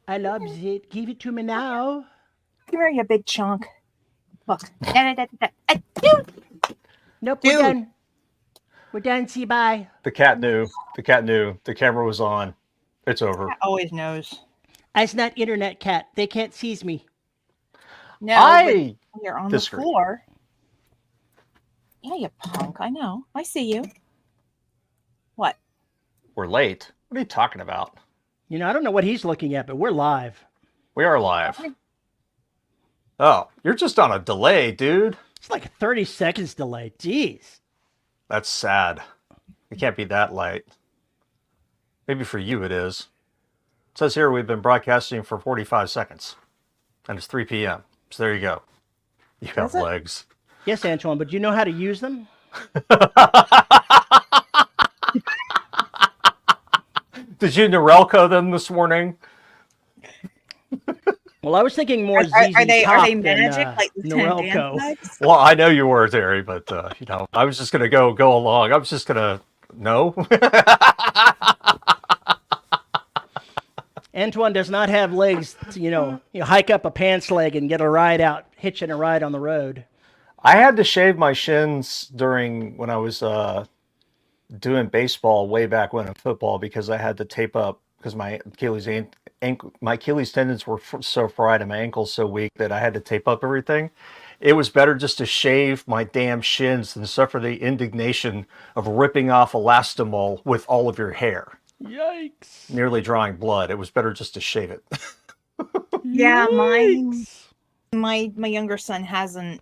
I love it. Give it to me now. Come here, you big chunk. Look. Nope, we're Dude. done. We're done. See, bye. The cat knew. The cat knew. The camera was on. It's over. Cat always knows. It's not internet cat. They can't seize me. No, but I you're on disagree. the floor. Yeah, you punk. I know. I see you. What? We're late. What are you talking about? You know, I don't know what he's looking at, but we're live. We are live. Oh, you're just on a delay, dude. It's like a 30 seconds delay. Jeez. That's sad. It can't be that late. Maybe for you it is. It says here we've been broadcasting for 45 seconds. And it's 3 p.m. So there you go. You have legs. Yes, Antoine, but do you know how to use them? Did you Norelco them this morning? Well, I was thinking more ZZ Are they Top magic than, like Norelco? Well, I know you were, Terry, but I was just gonna go along. I was just gonna no. Antoine does not have legs to, you hike up a pants leg and get a ride out, hitching a ride on the road. I had to shave my shins when I was doing baseball way back when in football because I had to tape up because my Achilles tendons were so fried and my ankles so weak that I had to tape up everything. It was better just to shave my damn shins than suffer the indignation of ripping off elastomol with all of your hair. Yikes. Nearly drawing blood. It was better just to shave it. Yeah, my younger son hasn't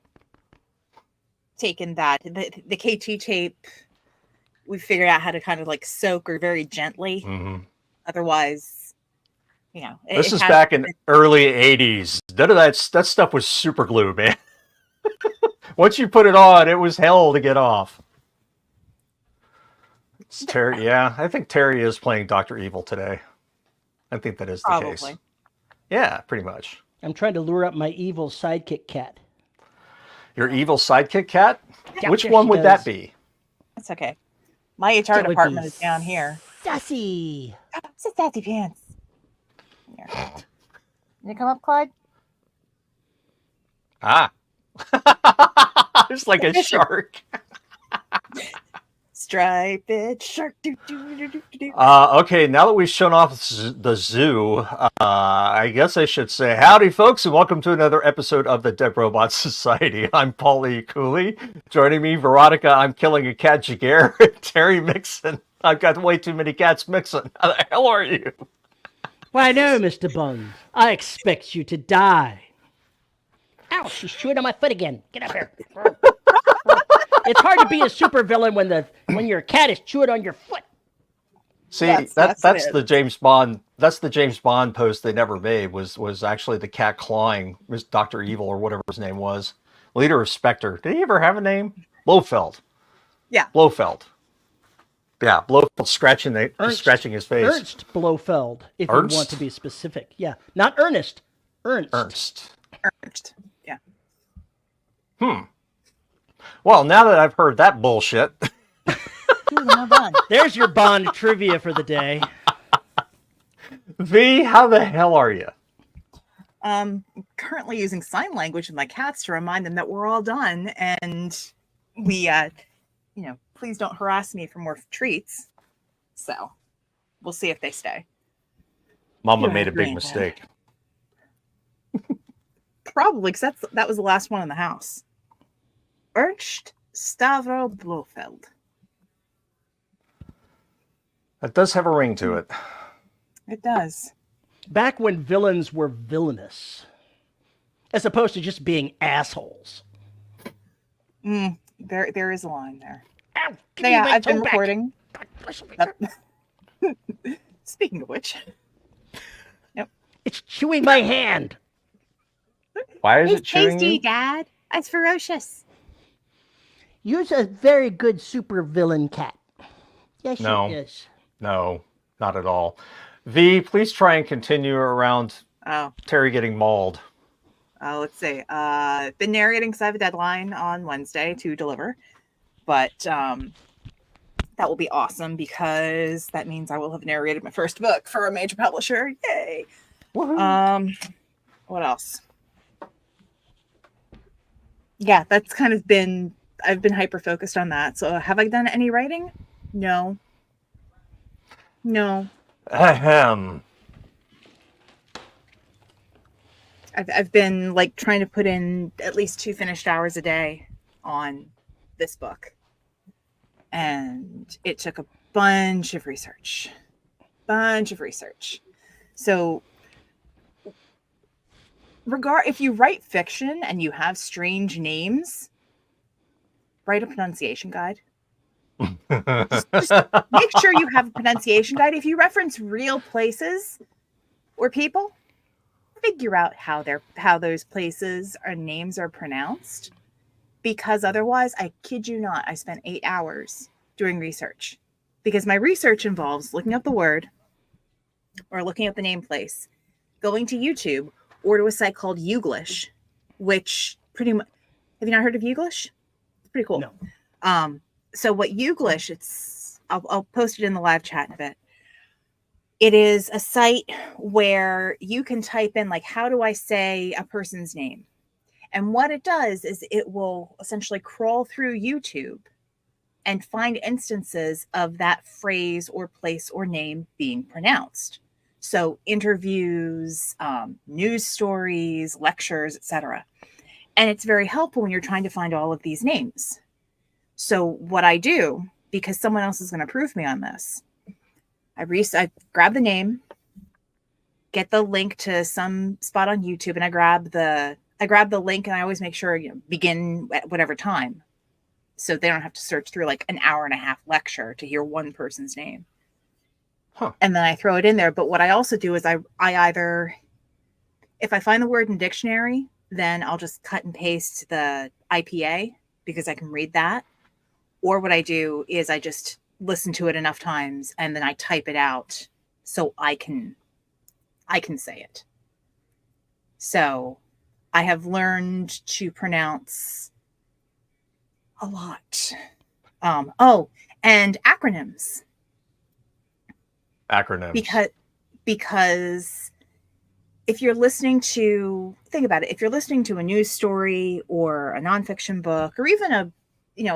taken that. The KT tape, we figured out how to kind of like soak or very gently. Mm-hmm. Otherwise, this is back in early 80s. None of that stuff was super glue, man. Once you put it on, it was hell to get off. It's Terry, yeah, I think Terry is playing Dr. Evil today. I think that is the case. Yeah, pretty much. I'm trying to lure up my evil sidekick cat. Your evil sidekick cat? Yeah, which one would that be? That's okay. My HR department is down here. Sassy. Sassy pants. Here. You come up, Clyde? Ah. It's like a shark. Striped shark. Okay, now that we've shown off the zoo, I guess I should say howdy, folks, and welcome to another episode of the Dead Robot Society. I'm Paulie Cooley. Joining me, Veronica, I'm killing a cat Jaguar, Terry Mixon. I've got way too many cats mixing. How the hell are you? Why, no, Mr. Buns. I expect you to die. Ow, she's chewing on my foot again. Get up here. It's hard to be a supervillain when your cat is chewing on your foot. See, that's the James Bond. That's the James Bond post they never made. Was actually the cat clawing was Dr. Evil or whatever his name was, leader of Spectre. Did he ever have a name? Blofeld. Yeah. Blofeld. Yeah, Blofeld scratching his face. Ernst Blofeld, if you want to be specific. Yeah, not Ernest. Ernst. Yeah. Well, now that I've heard that bullshit. There's your Bond trivia for the day. V, how the hell are you? Currently using sign language with my cats to remind them that we're all done, and we, please don't harass me for more treats. So, we'll see if they stay. Mama made a big mistake. Probably, because that was the last one in the house. Ernst Stavro Blofeld. That does have a ring to it. It does. Back when villains were villainous, as opposed to just being assholes. There is a line there. Ow, yeah, I've been recording. Speaking of which. Yep. It's chewing my hand. Why is it chewing tasty, you? Dad. It's ferocious. You're a very good supervillain cat. Yes, No. she is. No, not at all. V, please try and continue around Terry getting mauled. Let's see. Been narrating because I have a deadline on Wednesday to deliver. But that will be awesome because that means I will have narrated my first book for a major publisher. Yay! What else? Yeah, that's kind of been, I've been hyper focused on that. So have I done any writing? No. Ahem. I've been like trying to put in at least 2 finished hours a day on this book. And it took a bunch of research. So if you write fiction and you have strange names, write a pronunciation guide. just make sure you have a pronunciation guide. If you reference real places or people, figure out how those places or names are pronounced, because otherwise, I kid you not, I spent 8 hours doing research, because my research involves looking up the word or looking up the name place, going to YouTube or to a site called Youglish, which pretty much, have you not heard of Youglish? It's pretty cool. No. So what Youglish, I'll post it in the live chat in a bit. It is a site where you can type in, like, how do I say a person's name? And what it does is it will essentially crawl through YouTube and find instances of that phrase or place or name being pronounced. So interviews, news stories, lectures, etc. And it's very helpful when you're trying to find all of these names. So what I do, because someone else is going to prove me on this, I grab the name, get the link to some spot on YouTube, and I grab the link, and I always make sure, begin at whatever time, so they don't have to search through like an hour and a half lecture to hear one person's name. And then I throw it in there. But what I also do is I either, if I find the word in dictionary, then I'll just cut and paste the IPA because I can read that. Or what I do is I just listen to it enough times and then I type it out so I can say it. So I have learned to pronounce a lot. And acronyms. Because if you're listening to, think about it, if you're listening to a news story or a nonfiction book, or even a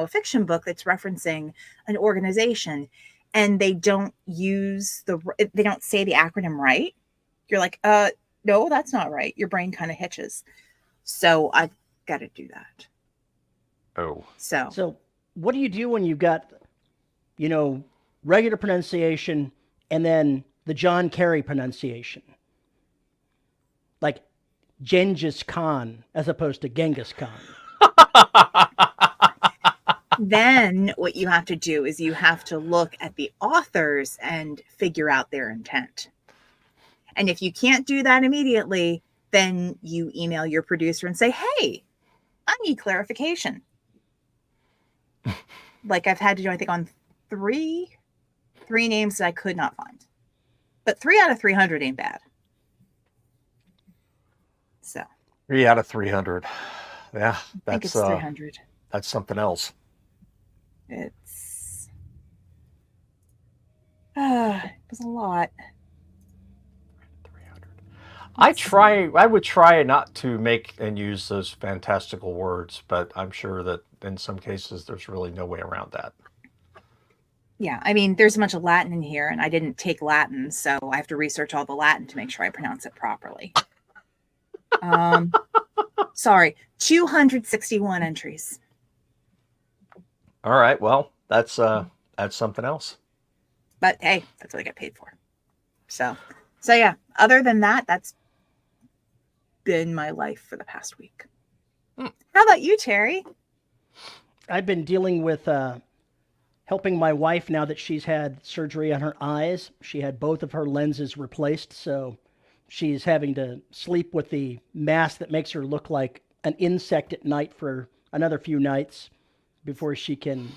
fiction book that's referencing an organization, and they don't they don't say the acronym right, you're like, no, that's not right. Your brain kind of hitches. So I've got to do that. So what do you do when you've got, regular pronunciation and then the John Kerry pronunciation? Like Genghis Khan as opposed to Genghis Khan. Then what you have to do is you have to look at the authors and figure out their intent. And if you can't do that immediately, then you email your producer and say, hey, I need clarification. Like I've had to do, I think, on three names that I could not find. But 3 out of 300 ain't bad. So 3 out of 300. Yeah, I think it's 300. That's something else. It was a lot. 300. I would try not to make and use those fantastical words, but I'm sure that in some cases there's really no way around that. Yeah, I mean, there's a bunch of Latin in here, and I didn't take Latin, so I have to research all the Latin to make sure I pronounce it properly. Sorry, 261 entries. All right, well, that's something else. But hey, that's what I get paid for. So yeah, other than that, that's been my life for the past week. How about you, Terry? I've been dealing with helping my wife now that she's had surgery on her eyes. She had both of her lenses replaced, so she's having to sleep with the mask that makes her look like an insect at night for another few nights before she can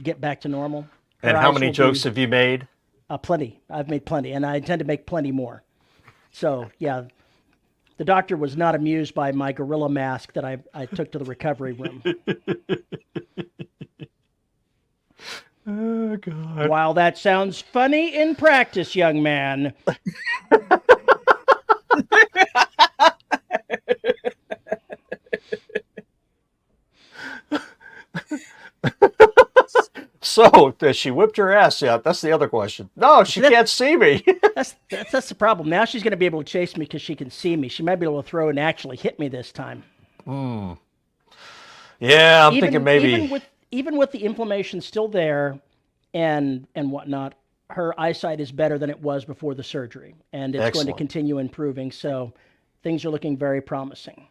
get back to normal. And how many jokes have you made? Plenty. I've made plenty, and I intend to make plenty more. So, yeah, the doctor was not amused by my gorilla mask that I took to the recovery room. Oh, God. While that sounds funny in practice, young man, So, has she whipped your ass yet? That's the other question. No, she can't see me. That's the problem. Now she's going to be able to chase me because she can see me. She might be able to throw and actually hit me this time. Yeah, I'm thinking maybe. Even with the inflammation still there and whatnot, her eyesight is better than it was before the surgery, and it's going to continue improving. So things are looking very promising.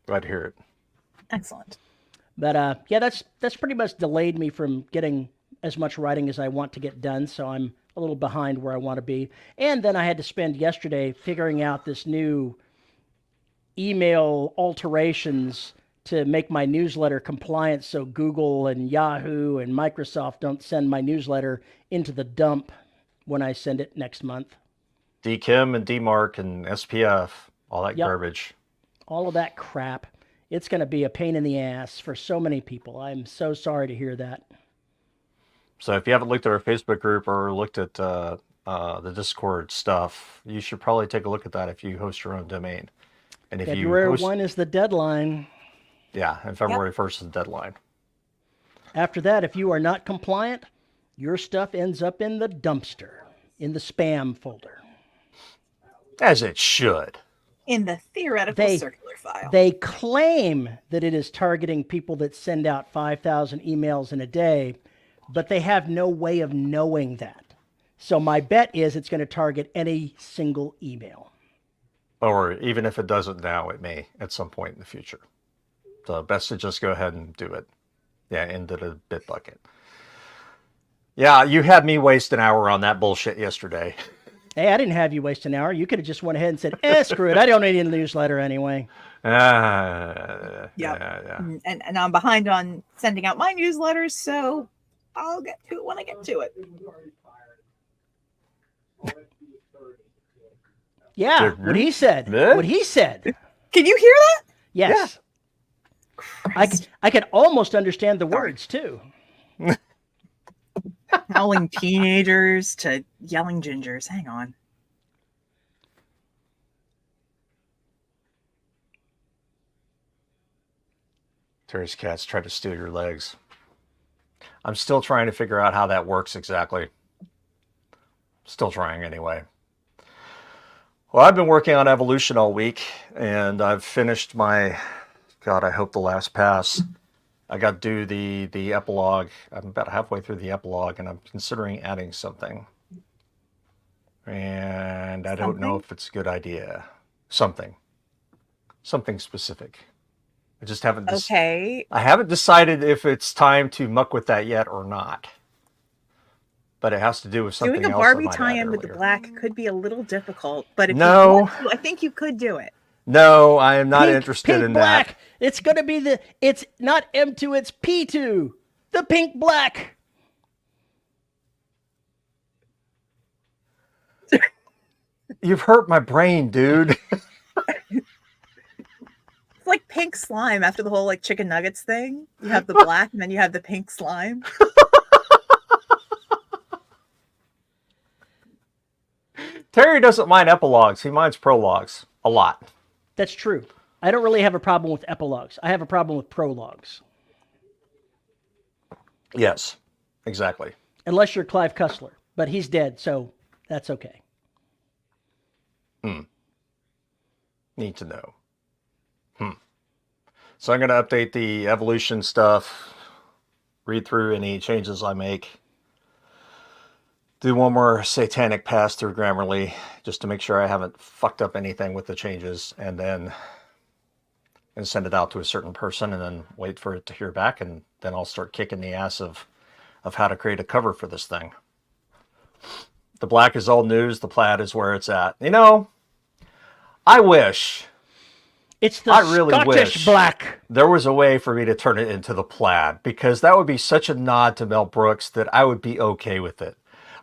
Glad to hear it. Excellent. But yeah, that's pretty much delayed me from getting as much writing as I want to get done. So I'm a little behind where I want to be. And then I had to spend yesterday figuring out this new email alterations to make my newsletter compliant so Google and Yahoo and Microsoft don't send my newsletter into the dump when I send it next month. DKIM and DMARC and SPF, all that garbage. All of that crap. It's going to be a pain in the ass for so many people. I'm so sorry to hear that. So if you haven't looked at our Facebook group or looked at the Discord stuff, you should probably take a look at that if you host your own domain. And if February 1 is the deadline. Yeah, and February 1st is the deadline. After that, if you are not compliant, your stuff ends up in the dumpster, in the spam folder. As it should. In the theoretical circular file. They claim that it is targeting people that send out 5,000 emails in a day, but they have no way of knowing that. So my bet is it's going to target any single email. Or even if it doesn't now, it may at some point in the future. So best to just go ahead and do it. Yeah, into the bit bucket. Yeah, you had me waste an hour on that bullshit yesterday. Hey, I didn't have you waste an hour. You could have just went ahead and said, screw it. I don't need a newsletter anyway. Yeah. And I'm behind on sending out my newsletters, so I'll get to it when I get to it. Yeah, what he said. What he said. Can you hear that? Yes. Yeah. I could almost understand the words, too. Howling teenagers to yelling gingers. Hang on. Terry's cats tried to steal your legs. I'm still trying to figure out how that works exactly. Still trying anyway. Well, I've been working on evolution all week, and I've finished my, God, I hope the last pass. I got to do the epilogue. I'm about halfway through the epilogue, and I'm considering adding something. And I don't know if it's a good idea. Something specific. I just haven't. I haven't decided if it's time to muck with that yet or not. But it has to do with something else. Doing a Barbie tie-in with the black could be a little difficult, but if you want to, I think you could do it. No, I am not interested in black. that. It's going to be it's not M2, it's P2. The pink black. You've hurt my brain, dude. It's like pink slime after the whole like chicken nuggets thing. You have the black and then you have the pink slime. Terry doesn't mind epilogues. He minds prologues a lot. That's true. I don't really have a problem with epilogues. I have a problem with prologues. Yes, exactly. Unless you're Clive Cussler, but he's dead, so that's okay. Need to know. So I'm going to update the evolution stuff, read through any changes I make, do one more satanic pass through Grammarly just to make sure I haven't fucked up anything with the changes, and then send it out to a certain person and then wait for it to hear back, and then I'll start kicking the ass of how to create a cover for this thing. The black is old news. The plaid is where it's at. You know, I wish. It's the really Scottish black. There was a way for me to turn it into the plaid, because that would be such a nod to Mel Brooks that I would be okay with it.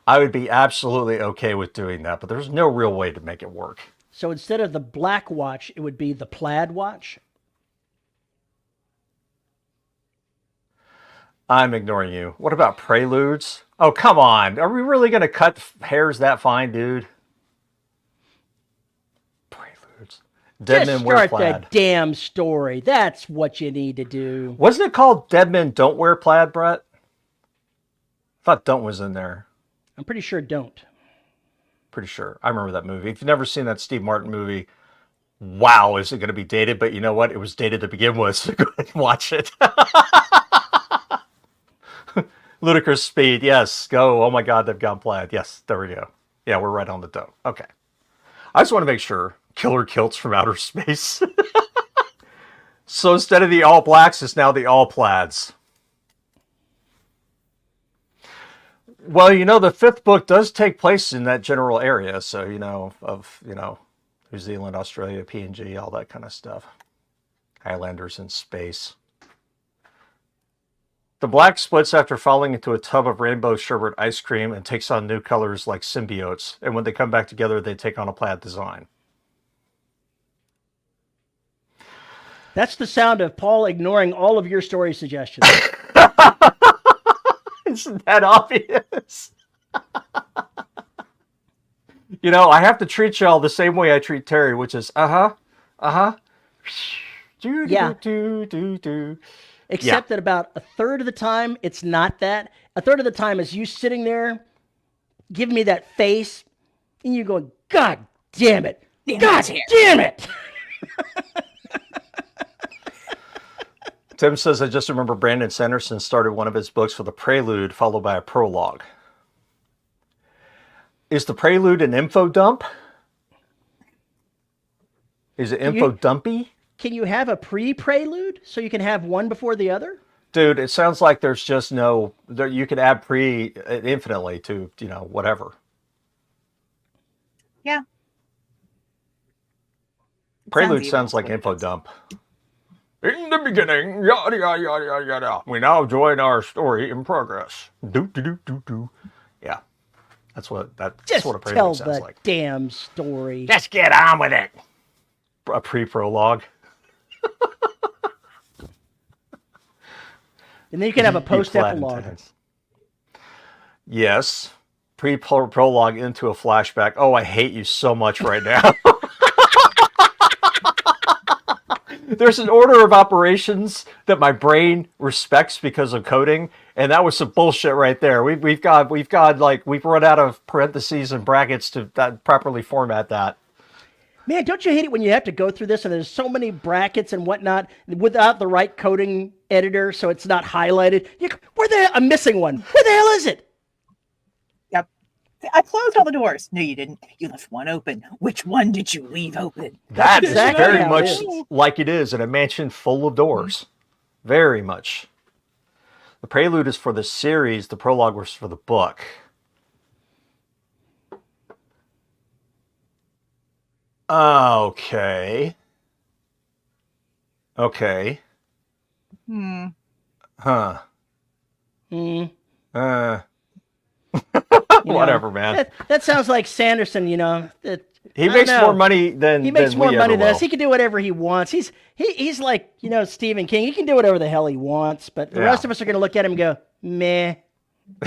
I would be absolutely okay with doing that, but there's no real way to make it work. So instead of the black watch, it would be the plaid watch? I'm ignoring you. What about preludes? Oh, come on. Are we really going to cut hairs that fine, dude? Preludes. Dead Men Wear Plaid. Just start the damn story. That's what you need to do. Wasn't it called Dead Men Don't Wear Plaid, Brett? thought Don't was in there. I'm pretty sure Don't. Pretty sure. I remember that movie. If you've never seen that Steve Martin movie, wow, is it going to be dated? But you know what? It was dated to begin with, so go ahead and watch it. Ludicrous Speed, yes. Go. Oh my God, they've gone plaid. Yes, there we go. Yeah, we're right on the Don't. Okay. I just want to make sure. Killer Kilts from Outer Space. So instead of the all blacks, it's now the all plaids. Well, the fifth book does take place in that general area. So, New Zealand, Australia, PNG, all that kind of stuff. Highlanders in space. The black splits after falling into a tub of rainbow sherbet ice cream and takes on new colors like symbiotes. And when they come back together, they take on a plaid design. That's the sound of Paul ignoring all of your story suggestions. Isn't that obvious? I have to treat y'all the same way I treat Terry, which is yeah. Except that about a third of the time, it's not that. A third of the time is you sitting there, giving me that face, and you going, God damn it. God damn it. Tim says, I just remember Brandon Sanderson started one of his books with a prelude followed by a prologue. Is the prelude an info dump? Is it info dumpy? Can you have a pre-prelude so you can have one before the other? Dude, it sounds like there's just you can add pre infinitely to, whatever. Yeah. Prelude sounds like info dump. In the beginning, yada, yada, yada, yada. We now join our story in progress. Do, do, do, do, do. Yeah. That's what a prelude tell sounds the like. Damn story. Just get on with it. A pre-prologue. And then you can have a post-epilogue. Yes. Pre-prologue into a flashback. Oh, I hate you so much right now. There's an order of operations that my brain respects because of coding, and that was some bullshit right there. We've run out of parentheses and brackets to properly format that. Man, don't you hate it when you have to go through this and there's so many brackets and whatnot without the right coding editor, so it's not highlighted? I'm missing one. Where the hell is it? Yep. I closed all the doors. No, you didn't. You left one open. Which one did you leave open? That is exactly very how much it is. like it is in a mansion full of doors. Very much. The prelude is for the series. The prologue was for the book. Okay. Okay. Huh. Whatever, man. That sounds like Sanderson, He makes more money than he makes more we money ever than us. will. He can do whatever he wants. He's like, Stephen King. He can do whatever the hell he wants, but the rest of us are going to look at him and go, meh.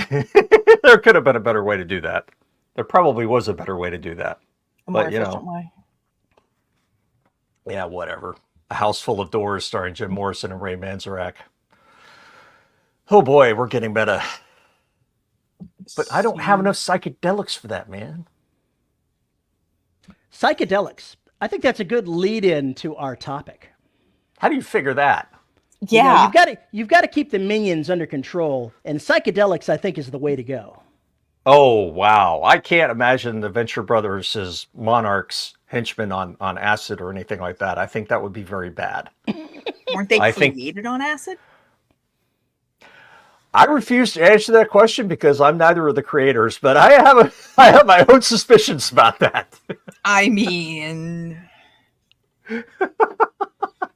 There could have been a better way to do that. There probably was a better way to do that. A more But, efficient way. Yeah, whatever. A House Full of Doors starring Jim Morrison and Ray Manzarek. Oh boy, we're getting better. But I don't have enough psychedelics for that, man. Psychedelics. I think that's a good lead-in to our topic. How do you figure that? Yeah. You've got to keep the minions under control, and psychedelics, I think, is the way to go. Oh, wow. I can't imagine the Venture Brothers as monarchs, henchmen on acid or anything like that. I think that would be very bad. Weren't they created on acid? I refuse to answer that question because I'm neither of the creators, but I have my own suspicions about that. I mean...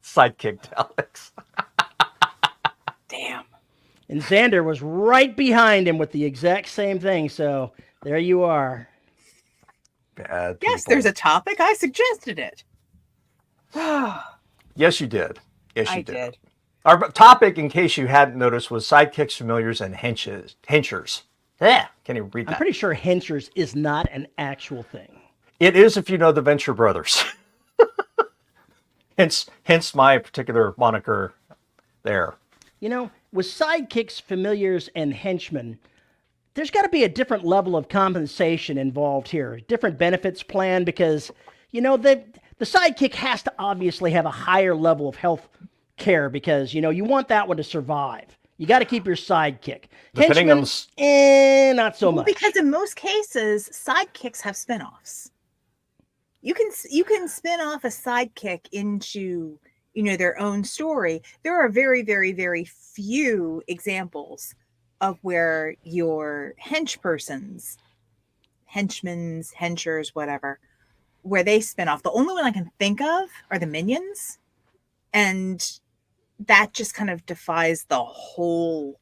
Sidekick Alex. Damn. And Xander was right behind him with the exact same thing, so there you are. Bad Yes, people. there's a topic. I suggested it. Yes, you did. Yes, you I did. Our topic, in case you hadn't noticed, was sidekicks, familiars, and henchers. Yeah, can you read that? I'm pretty sure Henchers is not an actual thing. It is if you know the Venture Brothers. hence my particular moniker there. With sidekicks, familiars, and henchmen, there's got to be a different level of compensation involved here, different benefits plan, because, the sidekick has to obviously have a higher level of health care because, you want that one to survive. You got to keep your sidekick. Depending on Henchman, not so much. Because in most cases, sidekicks have spinoffs. You can spin off a sidekick into, their own story. There are very, very, very few examples of where your henchmen's, henchers, whatever, where they spin off. The only one I can think of are the minions. And that just kind of defies the whole.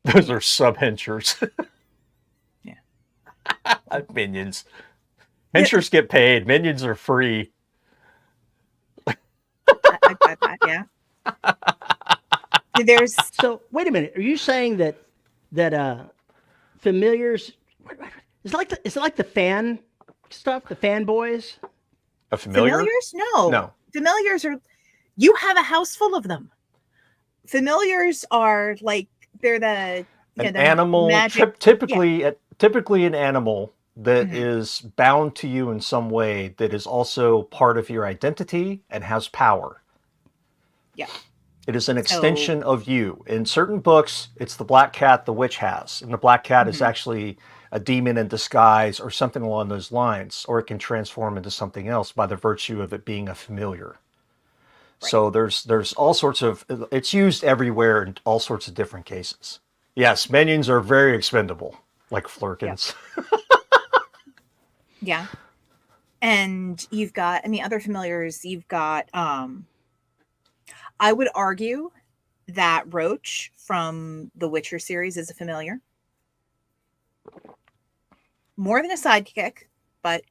Those are sub-henchers. Yeah. Minions. Henchers get paid. Minions are free. I got that, yeah. So wait a minute. Are you saying that familiars? Is it like the fan stuff? The fanboys? A familiar? Familiars? No. No. Familiars are. You have a house full of them. Familiars are like they're the animal. Magic, typically an animal that is bound to you in some way that is also part of your identity and has power. Yeah. It is an extension of you. In certain books, it's the black cat the witch has. And the black cat is actually a demon in disguise or something along those lines. Or it can transform into something else by the virtue of it being a familiar. Right. So there's all sorts of... It's used everywhere in all sorts of different cases. Yes, minions are very expendable, like flurkins. Yeah. Yeah. And you've got, other familiars, you've got, I would argue that Roach from the Witcher series is a familiar. More than a sidekick, but,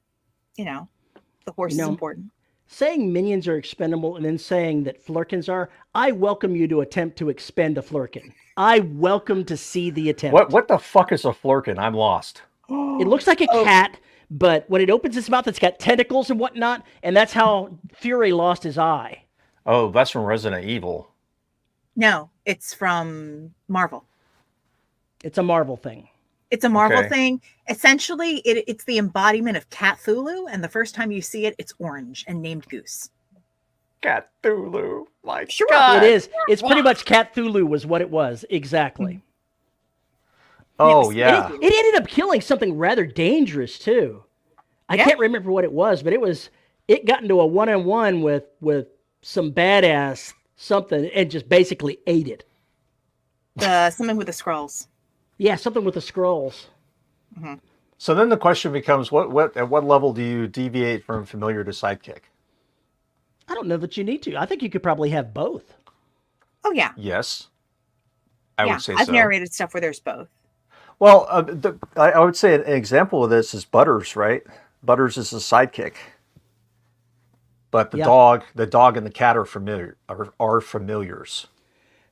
the horse is important. Saying minions are expendable and then saying that flurkins are, I welcome you to attempt to expend a flurkin. I welcome to see the attempt. What the fuck is a flurkin? I'm lost. It looks like a cat, but when it opens its mouth, it's got tentacles and whatnot, and that's how Fury lost his eye. Oh, that's from Resident Evil. No, it's from Marvel. It's a Marvel thing. It's a Marvel thing. Essentially, it's the embodiment of Cthulhu, and the first time you see it, it's orange and named Goose. Cthulhu. My sure. God. It is. It's pretty much Cthulhu was what it was. Exactly. Oh, yeah. It ended up killing something rather dangerous, too. I can't remember what it was, but it got into a one-on-one with some badass something and just basically ate it. Something with the scrolls. Yeah, something with the scrolls. Mm-hmm. So then the question becomes, at what level do you deviate from familiar to sidekick? I don't know that you need to. I think you could probably have both. Oh, yeah. Yes. I would say I've so. narrated stuff where there's both. Well, I would say an example of this is Butters, right? Butters is a sidekick. But the dog and the cat are familiars.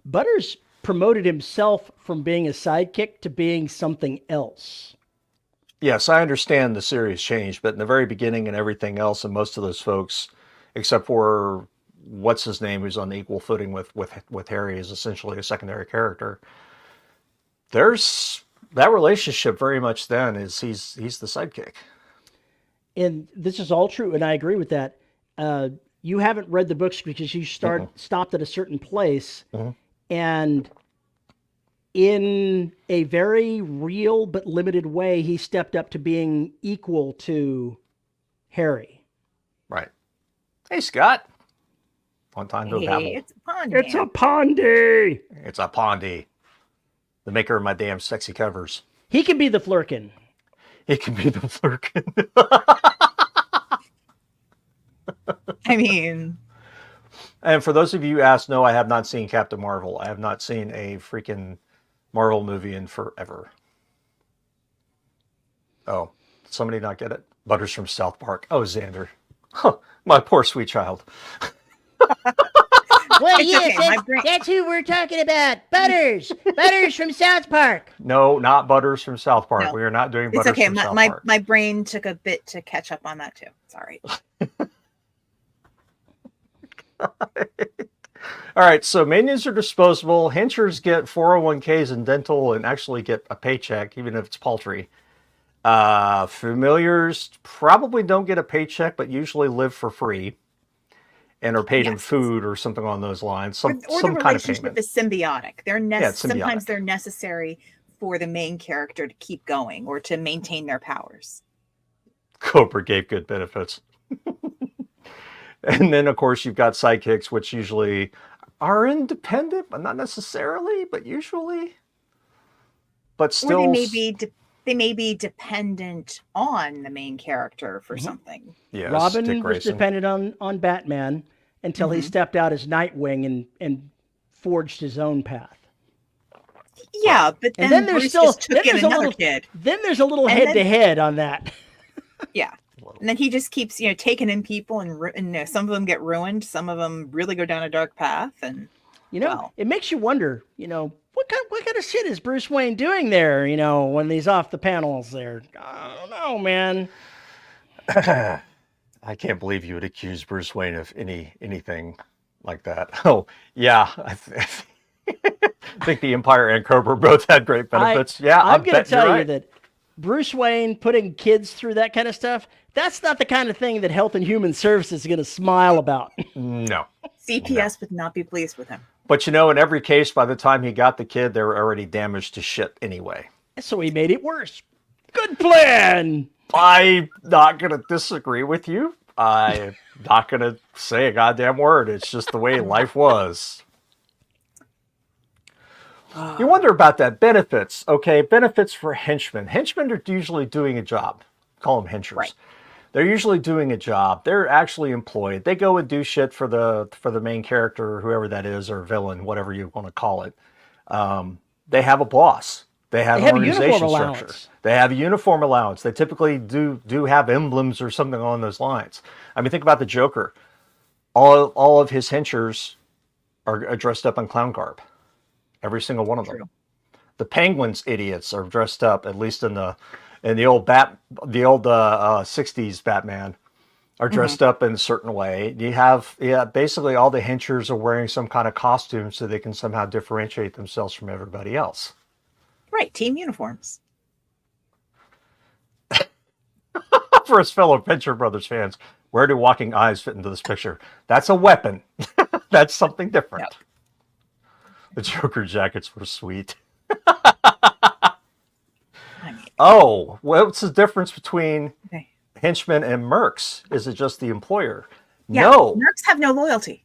Butters promoted himself from being a sidekick to being something else. Yes, I understand the series changed, but in the very beginning and everything else, and most of those folks, except for what's his name, who's on equal footing with Harry, is essentially a secondary character. There's that relationship very much. Then is he's the sidekick, and this is all true, and I agree with that. You haven't read the books because you stopped at a certain place, and in a very real but limited way, he stepped up to being equal to Harry. Right. Hey, Scott. On time to babble. It's a Pondy. It's a Pondy. It's a Pondy. The maker of my damn sexy covers. He can be the flurkin. He can be the flurkin. And for those of you who asked, no, I have not seen Captain Marvel. I have not seen a freaking Marvel movie in forever. Oh, did somebody not get it? Butters from South Park. Oh, Xander. Huh, my poor sweet child. Well, yes, that's who we're talking about. Butters. Butters from South Park. No, not Butters from South Park. No. We are not doing Butters from South Park. My brain took a bit to catch up on that, too. Sorry. All right, so minions are disposable. Henchers get 401ks and dental and actually get a paycheck, even if it's paltry. Familiars probably don't get a paycheck, but usually live for free and are paid in food or something on those lines. Some the kind of relationship payment. is symbiotic. It's Sometimes symbiotic. they're necessary for the main character to keep going or to maintain their powers. Cobra gave good benefits. And then, of course, you've got sidekicks, which usually are independent, but not necessarily, but usually. But still... Or they may be dependent on the main character for something. Yes, Robin Dick was Grayson. dependent on Batman until he stepped out as Nightwing and forged his own path. Yeah, but then, And then there's Bruce still just took in another kid. Then there's a little head-to-head on that. Yeah. And then he just keeps, taking in people, and some of them get ruined. Some of them really go down a dark path. And it makes you wonder, what kind of shit is Bruce Wayne doing there? When he's off the panels there. I don't know, man. I can't believe you would accuse Bruce Wayne of anything like that. Oh, yeah. I think the Empire and Cobra both had great benefits. I'm going to tell you that Bruce Wayne putting kids through that kind of stuff, that's not the kind of thing that Health and Human Services is going to smile about. No. CPS would not be pleased with him. But in every case, by the time he got the kid, they were already damaged to shit anyway. So he made it worse. Good plan! I'm not going to disagree with you. I'm not going to say a goddamn word. It's just the way life was. You wonder about that. Benefits. Okay, benefits for henchmen. Henchmen are usually doing a job. Call them henchers. Right. They're usually doing a job. They're actually employed. They go and do shit for the main character, whoever that is, or villain, whatever you want to call it. They have a boss. They have an organization structure. They have a uniform allowance. They typically do have emblems or something along those lines. I mean, think about the Joker. All of his henchers are dressed up in clown garb. Every single one of them. The Penguin's idiots are dressed up, at least in the old 60s Batman, are dressed up in a certain way. You have basically all the henchers are wearing some kind of costume so they can somehow differentiate themselves from everybody else. Right, team uniforms. For us fellow Venture Brothers fans, where do walking eyes fit into this picture? That's a weapon. That's something different. Yep. The Joker jackets were sweet. Oh, what's the difference between henchmen and mercs? Is it just the employer? Yeah, no. Mercs have no loyalty.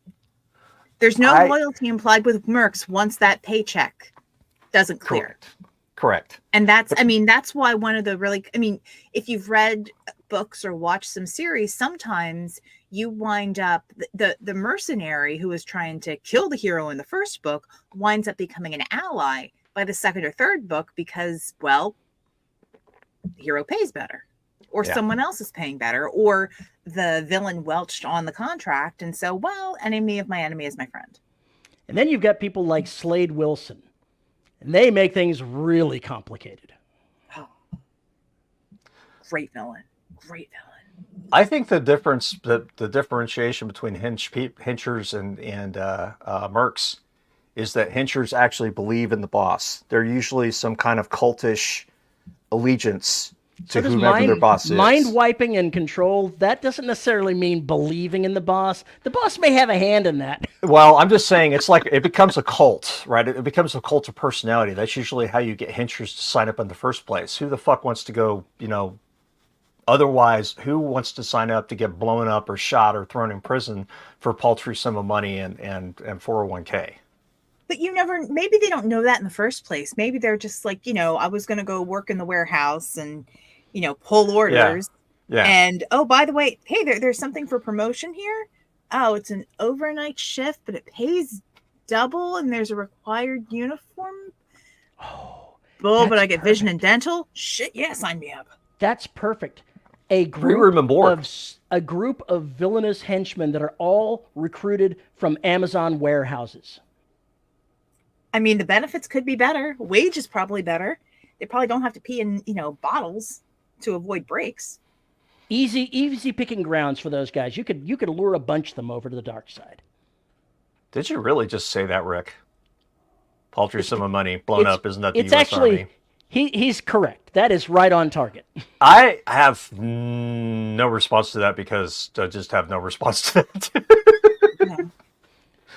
There's no loyalty implied with mercs once that paycheck doesn't clear. Correct. And that's why one of the if you've read books or watched some series, sometimes you wind up, the mercenary who is trying to kill the hero in the first book winds up becoming an ally by the second or third book because, well, the hero pays better, or someone else is paying better, or the villain welched on the contract. And so, well, enemy of my enemy is my friend. And then you've got people like Slade Wilson, and they make things really complicated. Oh. Great villain. I think the differentiation between henchers and mercs is that henchers actually believe in the boss. They're usually some kind of cultish allegiance to whomever their boss is. Mind wiping and control, that doesn't necessarily mean believing in the boss. The boss may have a hand in that. Well, I'm just saying it's like it becomes a cult, right? It becomes a cult of personality. That's usually how you get henchers to sign up in the first place. Who the fuck wants to go, otherwise, who wants to sign up to get blown up or shot or thrown in prison for a paltry sum of money and 401k? But maybe they don't know that in the first place. Maybe they're just like, I was going to go work in the warehouse and, pull orders. Yeah. And, oh, by the way, hey, there's something for promotion here. Oh, it's an overnight shift, but it pays double and there's a required uniform. Oh, but I get vision and dental. Shit, yeah, sign me up. That's perfect. A group of villainous henchmen that are all recruited from Amazon warehouses. I mean, the benefits could be better. Wage is probably better. They probably don't have to pee in, bottles to avoid breaks. Easy picking grounds for those guys. You could lure a bunch of them over to the dark side. Did you really just say that, Rick? Paltry sum of money blown up. Isn't that the U.S. Army? He's correct. That is right on target. I have no response to that because I just have no response to that.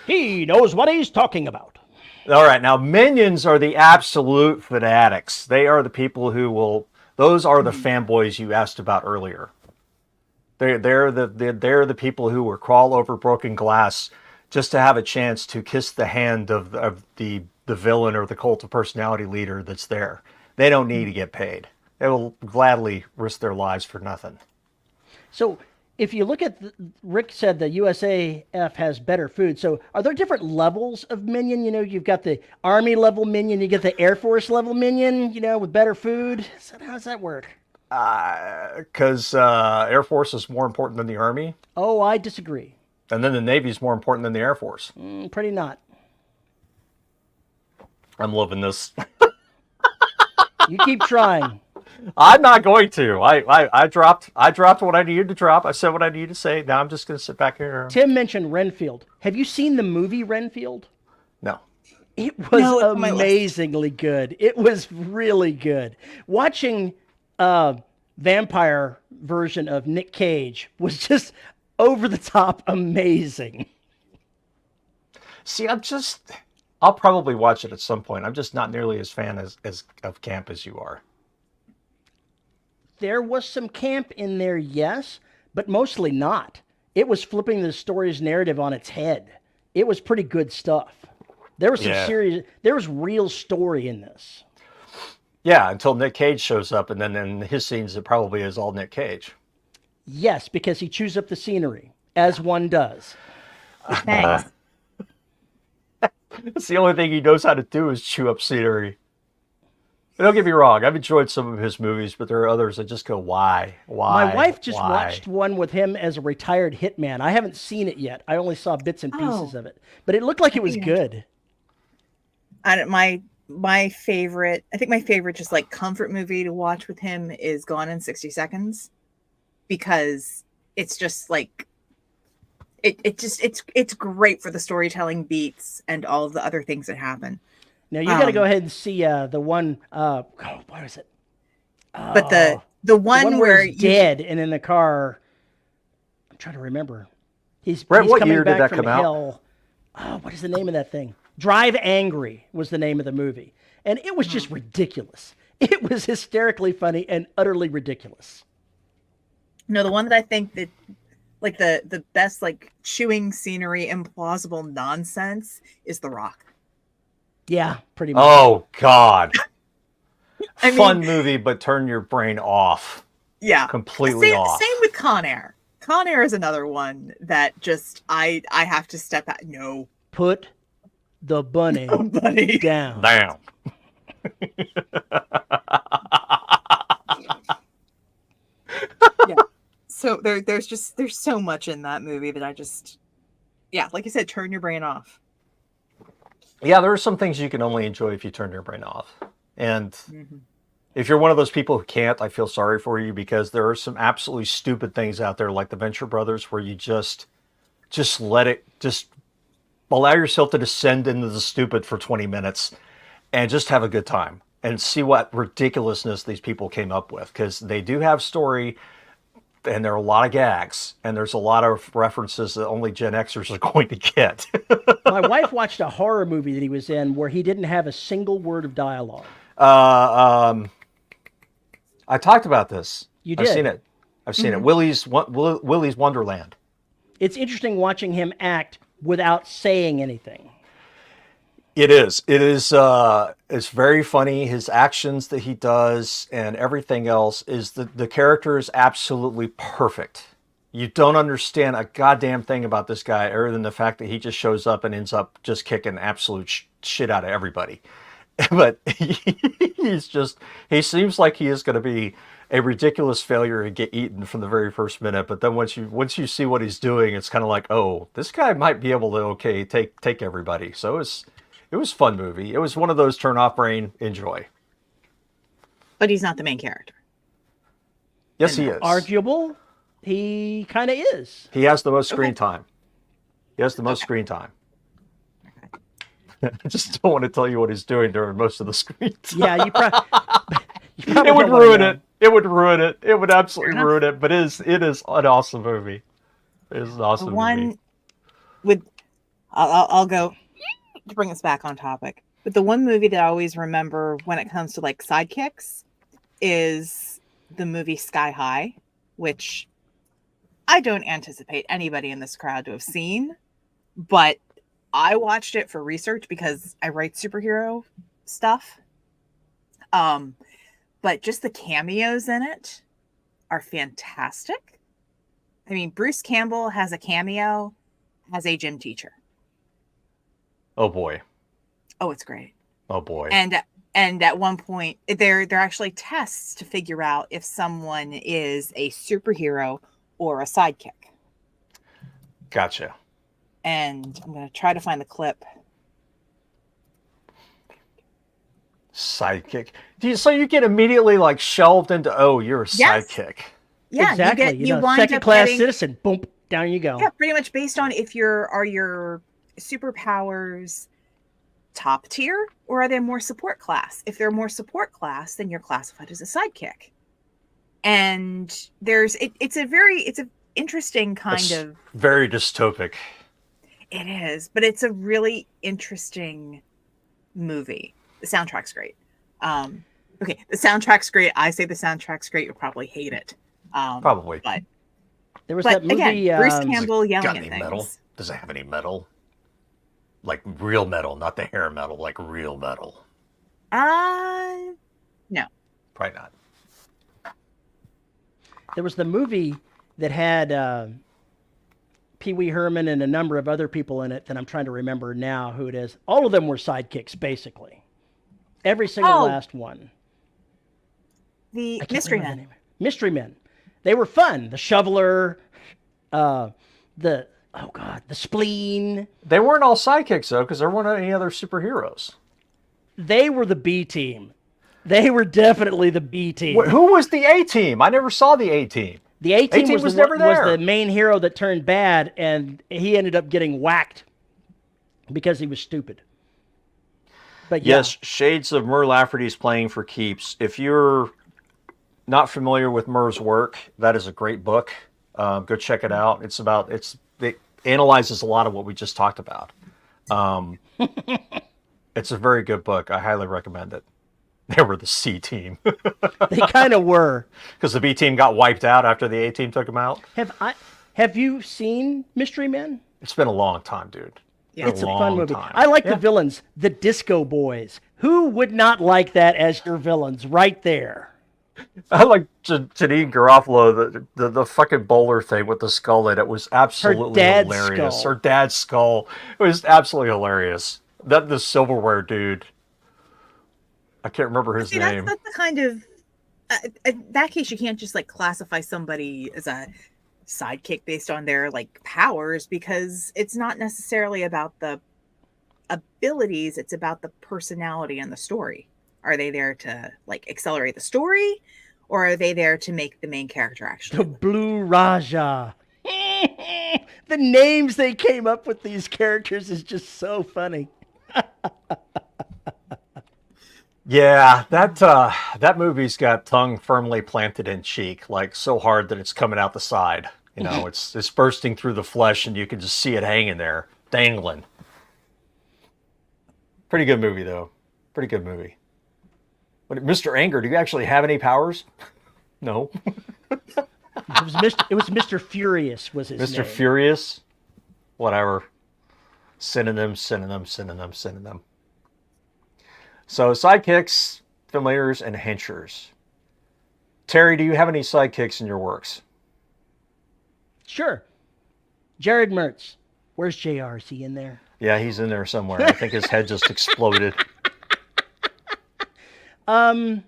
He knows what he's talking about. All right, now minions are the absolute fanatics. They are the people who will. Those are the fanboys you asked about earlier. They're the people who will crawl over broken glass just to have a chance to kiss the hand of the villain or the cult of personality leader that's there. They don't need to get paid. They will gladly risk their lives for nothing. So if you look at, Rick said the USAF has better food. So are there different levels of minion? You know, you've got the Army level minion, you get the Air Force level minion, you know, with better food. So how does that work? Because Air Force is more important than the Army. Oh, I disagree. And then the Navy is more important than the Air Force. Pretty not. I'm loving this. You keep trying. I'm not going to. I dropped what I needed to drop. I said what I needed to say. Now I'm just going to sit back here. Tim mentioned Renfield. Have you seen the movie Renfield? No. It was amazingly good. It was really good. Watching vampire version of Nick Cage was just over the top amazing. See, I'll probably watch it at some point. I'm just not nearly as fan of camp as you are. There was some camp in there, yes, but mostly not. It was flipping the story's narrative on its head. It was pretty good stuff. There was there was real story in this. Yeah, until Nick Cage shows up, and then in his scenes, it probably is all Nick Cage. Yes, because he chews up the scenery, as one does. Thanks. That's the only thing he knows how to do is chew up scenery. And don't get me wrong, I've enjoyed some of his movies, but there are others that just go, why? My wife just watched one with him as a retired hitman. I haven't seen it yet. I only saw bits and pieces of it, but it looked like it was good. My favorite, I think my favorite just like comfort movie to watch with him is Gone in 60 Seconds, because it's just like it's great for the storytelling beats and all of the other things that happen. Now you got to go ahead and see the one. What is it? But the one where he's dead and in the car. I'm trying to remember. He's Brett, what coming year did back that from come hell. Oh, what is the name of that thing? Drive Angry was the name of the movie, and it was just ridiculous. It was hysterically funny and utterly ridiculous. No, the one that I think that like the best like chewing scenery implausible nonsense is The Rock. Yeah, pretty much. Oh God. Fun mean, movie, but turn your brain off. Yeah. Completely off. Same with Con Air. Con Air is another one that just I have to step out. No. Put the bunny down. Down. Yeah. So there's so much in that movie that I just, like you said, turn your brain off. Yeah, there are some things you can only enjoy if you turn your brain off. And if you're one of those people who can't, I feel sorry for you, because there are some absolutely stupid things out there like the Venture Brothers where you just allow yourself to descend into the stupid for 20 minutes and just have a good time and see what ridiculousness these people came up with, because they do have story. And there are a lot of gags, and there's a lot of references that only Gen Xers are going to get. My wife watched a horror movie that he was in where he didn't have a single word of dialogue. I talked about this. You did? I've seen it. Willy's Wonderland. It's interesting watching him act without saying anything. It is. It's very funny. His actions that he does and everything else is the character is absolutely perfect. You don't understand a goddamn thing about this guy other than the fact that he just shows up and ends up just kicking absolute shit out of everybody. But he seems like he is going to be a ridiculous failure and get eaten from the very first minute. But then once you see what he's doing, it's kind of like, oh, this guy might be able to take everybody. So it was a fun movie. It was one of those turn off brain, enjoy. But he's not the main character. Yes, he is. Arguable. He kind of is. He has the most screen time. He has the most screen time. I just don't want to tell you what he's doing during most of the screens. Yeah, you probably It would don't wanna ruin know. it. It would ruin it. It would absolutely Fair enough. ruin it. But it is an awesome movie. It is an The awesome movie. one with I'll go to bring us back on topic. But the one movie that I always remember when it comes to like sidekicks is the movie Sky High, which I don't anticipate anybody in this crowd to have seen, but I watched it for research because I write superhero stuff. But just the cameos in it are fantastic. I mean, Bruce Campbell has a cameo as a gym teacher. Oh boy. Oh, it's great. Oh boy. And at one point, they're actually tests to figure out if someone is a superhero or a sidekick. Gotcha. And I'm going to try to find the clip. Sidekick. So you get immediately like shelved into, oh, you're a Yes. sidekick. Yeah, exactly. you wind second up class getting, citizen. Boom, down you go. yeah, pretty much based on if are your superpowers top tier or are they more support class? If they're more support class, then you're classified as a sidekick. And it's an interesting kind That's of very dystopic. It is, but it's a really interesting movie. The soundtrack's great. Okay, the soundtrack's great. I say the soundtrack's great. You'll probably hate it. Probably. But There was that movie. again, Bruce Campbell yelling Got at any things. metal? Does it have any metal? Like real metal, not the hair metal, like real metal. No. Probably not. There was the movie that had Pee Wee Herman and a number of other people in it that I'm trying to remember now who it is. All of them were sidekicks, basically. Every single last one. The I can't Mystery remember the Men. name. Mystery Men. They were fun. The Shoveler, the Spleen. They weren't all sidekicks though, because there weren't any other superheroes. They were the B team. They were definitely the B team. Who was the A team? I never saw the A team. The A-Team was never there. was the main hero that turned bad, and he ended up getting whacked because he was stupid. But yeah. Yes, Shades of Mur Lafferty's playing for keeps. If you're not familiar with Mur's work, that is a great book. Go check it out. It analyzes a lot of what we just talked about. It's a very good book. I highly recommend it. They were the C team. They kind of were. Because the B team got wiped out after the A team took them out. Have you seen Mystery Men? It's been a long time, dude. Yeah. It's a fun movie. Time. I like the villains, the Disco Boys. Who would not like that as your villains right there? I like Janine Garofalo, the fucking bowler thing with the skull in it was absolutely hilarious. Skull. Her dad's skull. It was absolutely hilarious. The silverware dude. I can't remember his name. That's the kind of in that case you can't just like classify somebody as a sidekick based on their like powers because it's not necessarily about the abilities, it's about the personality and the story. Are they there to like accelerate the story or are they there to make the main character actually The Blue Raja. The names they came up with these characters is just so funny. Yeah, that movie's got tongue firmly planted in cheek, like so hard that it's coming out the side. You know, it's bursting through the flesh, and you can just see it hanging there, dangling. Pretty good movie, though. Pretty good movie. But Mr. Anger, do you actually have any powers? No. It was Mr. Furious was his name. Mr. Furious? Whatever. Synonyms, synonyms, synonyms, synonym. So sidekicks, familiars, and henchers. Terry, do you have any sidekicks in your works? Sure. Jared Mertz. Where's JR? Is he in there? Yeah, he's in there somewhere. I think his head just exploded. I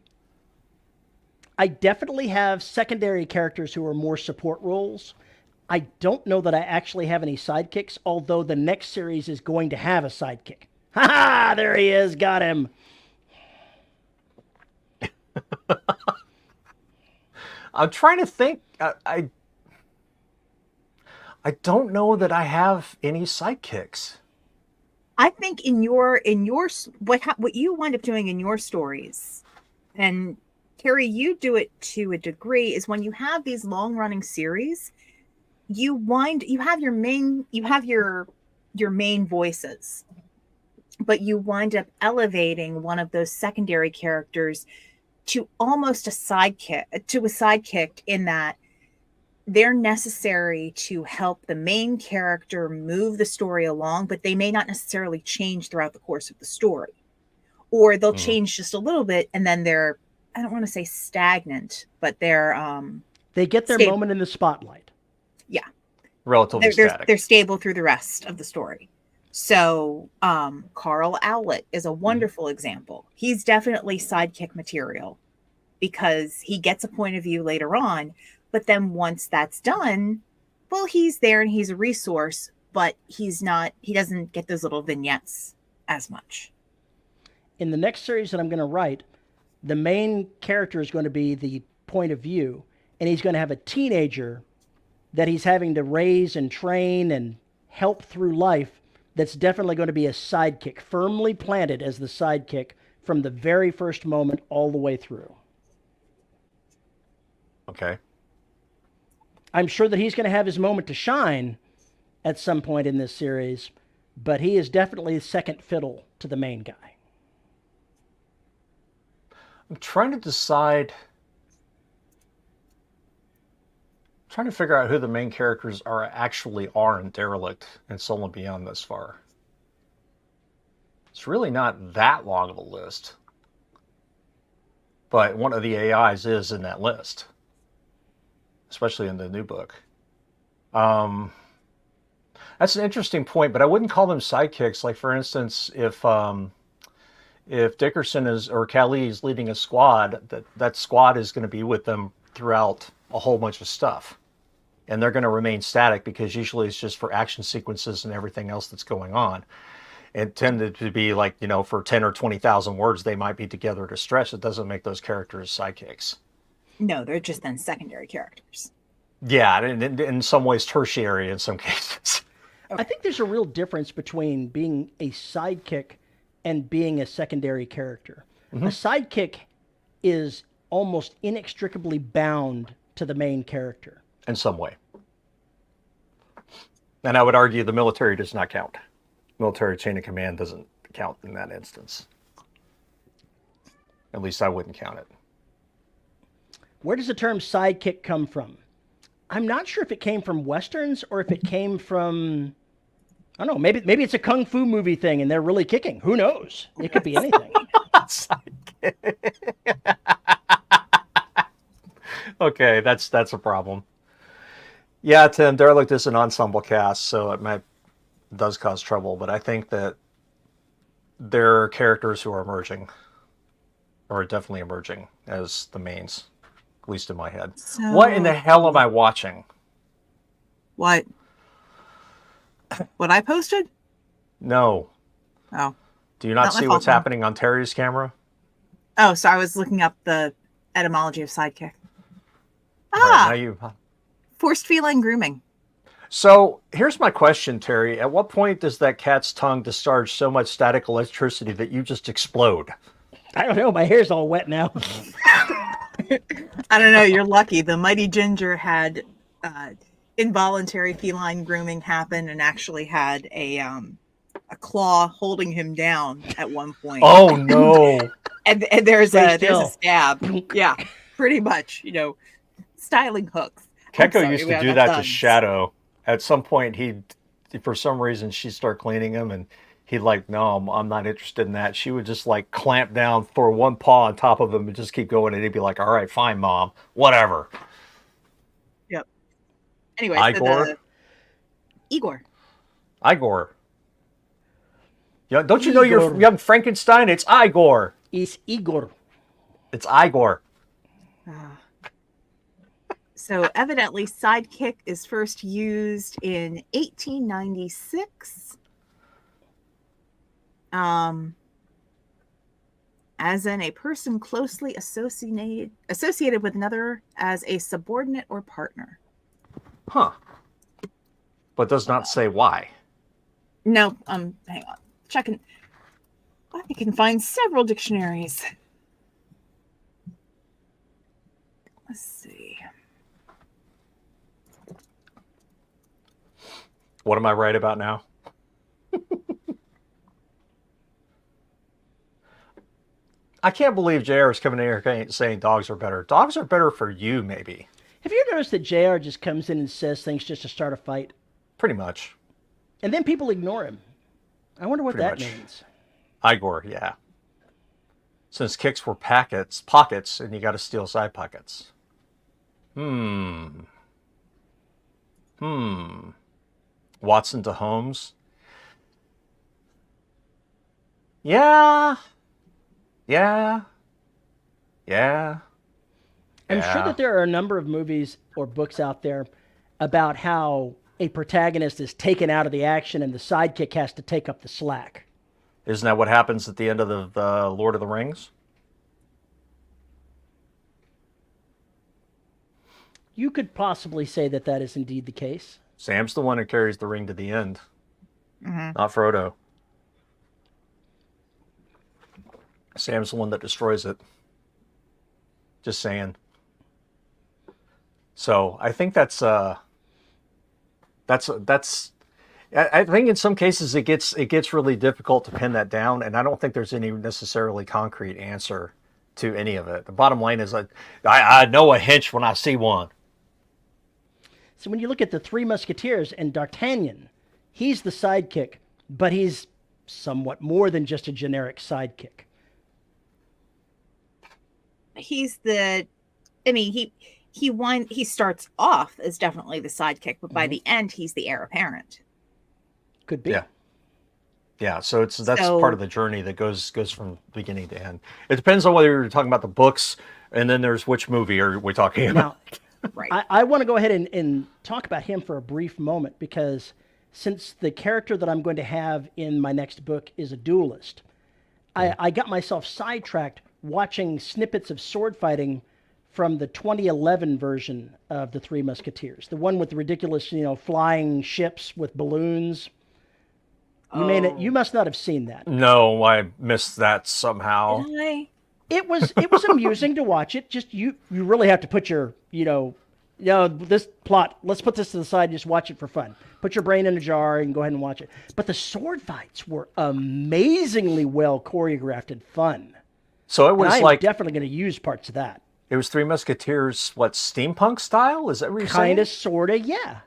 definitely have secondary characters who are more support roles. I don't know that I actually have any sidekicks, although the next series is going to have a sidekick. Ha ha! There he is. Got him. I'm trying to think. I don't know that I have any sidekicks. I think what you wind up doing in your stories, and Terry, you do it to a degree, is when you have these long running series, you have your main voices, but you wind up elevating one of those secondary characters to almost a sidekick in that they're necessary to help the main character move the story along, but they may not necessarily change throughout the course of the story. Or they'll change just a little bit and then they're, I don't want to say stagnant, but they're they get their stable. moment in the spotlight. Yeah. Relatively static. They're stable through the rest of the story. So Carl Owlett is a wonderful example. He's definitely sidekick material because he gets a point of view later on, but then once that's done, well, he's there and he's a resource, but he doesn't get those little vignettes as much. In the next series that I'm going to write, the main character is going to be the point of view, and he's going to have a teenager that he's having to raise and train and help through life. That's definitely going to be a sidekick, firmly planted as the sidekick from the very first moment all the way through. Okay. I'm sure that he's going to have his moment to shine at some point in this series, but he is definitely second fiddle to the main guy. I'm trying to figure out who the main characters actually are in Derelict and Soul and Beyond thus far. It's really not that long of a list, but one of the AIs is in that list, especially in the new book. That's an interesting point, but I wouldn't call them sidekicks. Like, for instance, if Dickerson or Callie is leading a squad, that squad is going to be with them throughout a whole bunch of stuff. And they're going to remain static because usually it's just for action sequences and everything else that's going on. It tended to be like, for 10 or 20,000 words, they might be together to stretch. It doesn't make those characters sidekicks. No, they're just then secondary characters. Yeah, in some ways tertiary in some cases. Okay. I think there's a real difference between being a sidekick and being a secondary character. Mm-hmm. A sidekick is almost inextricably bound to the main character. In some way. And I would argue the military does not count. Military chain of command doesn't count in that instance. At least I wouldn't count it. Where does the term sidekick come from? I'm not sure if it came from Westerns or if it came from, I don't know, maybe it's a kung fu movie thing and they're really kicking. Who knows? It could be anything. Okay, that's a problem. Yeah, Tim, Derelict is an ensemble cast, so it does cause trouble, but I think that there are characters who are emerging, or are definitely emerging as the mains, at least in my head. So, what in the hell am I watching? What? What I posted? No. Oh. Do you not see what's happening on Terry's camera? Oh, so I was looking up the etymology of sidekick. Right, now you... Forced feline grooming. So here's my question, Terry. At what point does that cat's tongue discharge so much static electricity that you just explode? I don't know. My hair's all wet now. I don't know. You're lucky. The Mighty Ginger had involuntary feline grooming happen and actually had a claw holding him down at one point. Oh, no. and there's a stab. Yeah, pretty much. Styling hooks. Keko used to do that to Shadow. At some point, for some reason, she'd start cleaning him, and he'd no, I'm not interested in that. She would just clamp down, throw one paw on top of him, and just keep going, and he'd be like, all right, fine, Mom, whatever. Yep. Anyway, Igor? Igor. Yeah, don't you know you're young Frankenstein? It's Igor. It's Igor. It's Igor. So evidently, sidekick is first used in 1896, as in a person closely associated with another as a subordinate or partner. Huh. But does not say why. No, hang on. checking. I can find several dictionaries. Let's see. What am I right about now? I can't believe JR is coming in here saying dogs are better. Dogs are better for you, maybe. Have you noticed that JR just comes in and says things just to start a fight? Pretty much. And then people ignore him. I wonder what Pretty that much. means. Igor, yeah. Since kicks were pockets, and you got to steal side pockets. Watson to Holmes. Yeah. I'm sure that there are a number of movies or books out there about how a protagonist is taken out of the action and the sidekick has to take up the slack. Isn't that what happens at the end of the Lord of the Rings? You could possibly say that that is indeed the case. Sam's the one who carries the ring to the end, not Frodo. Sam's the one that destroys it. Just saying. So I think that's. I think in some cases it gets really difficult to pin that down, and I don't think there's any necessarily concrete answer to any of it. The bottom line is I know a hench when I see one. So when you look at the Three Musketeers and D'Artagnan, he's the sidekick, but he's somewhat more than just a generic sidekick. He's the, I mean, he starts off as definitely the sidekick, but by the end, he's the heir apparent. Could be. Yeah. So that's part of the journey that goes from beginning to end. It depends on whether you're talking about the books, and then there's which movie are we talking about. Now, Right. I want to go ahead and talk about him for a brief moment, because since the character that I'm going to have in my next book is a duelist, I got myself sidetracked watching snippets of sword fighting from the 2011 version of the Three Musketeers, the one with the ridiculous, flying ships with balloons. You must not have seen that. No, I missed that somehow. Did I? It was amusing to watch it. Just you really have to put your this plot. Let's put this to the side and just watch it for fun. Put your brain in a jar and go ahead and watch it. But the sword fights were amazingly well choreographed and fun. So it was I'm like definitely going to use parts of that. It was Three Musketeers, what, steampunk style? Is that what you're saying? Kind of, sort of, yeah.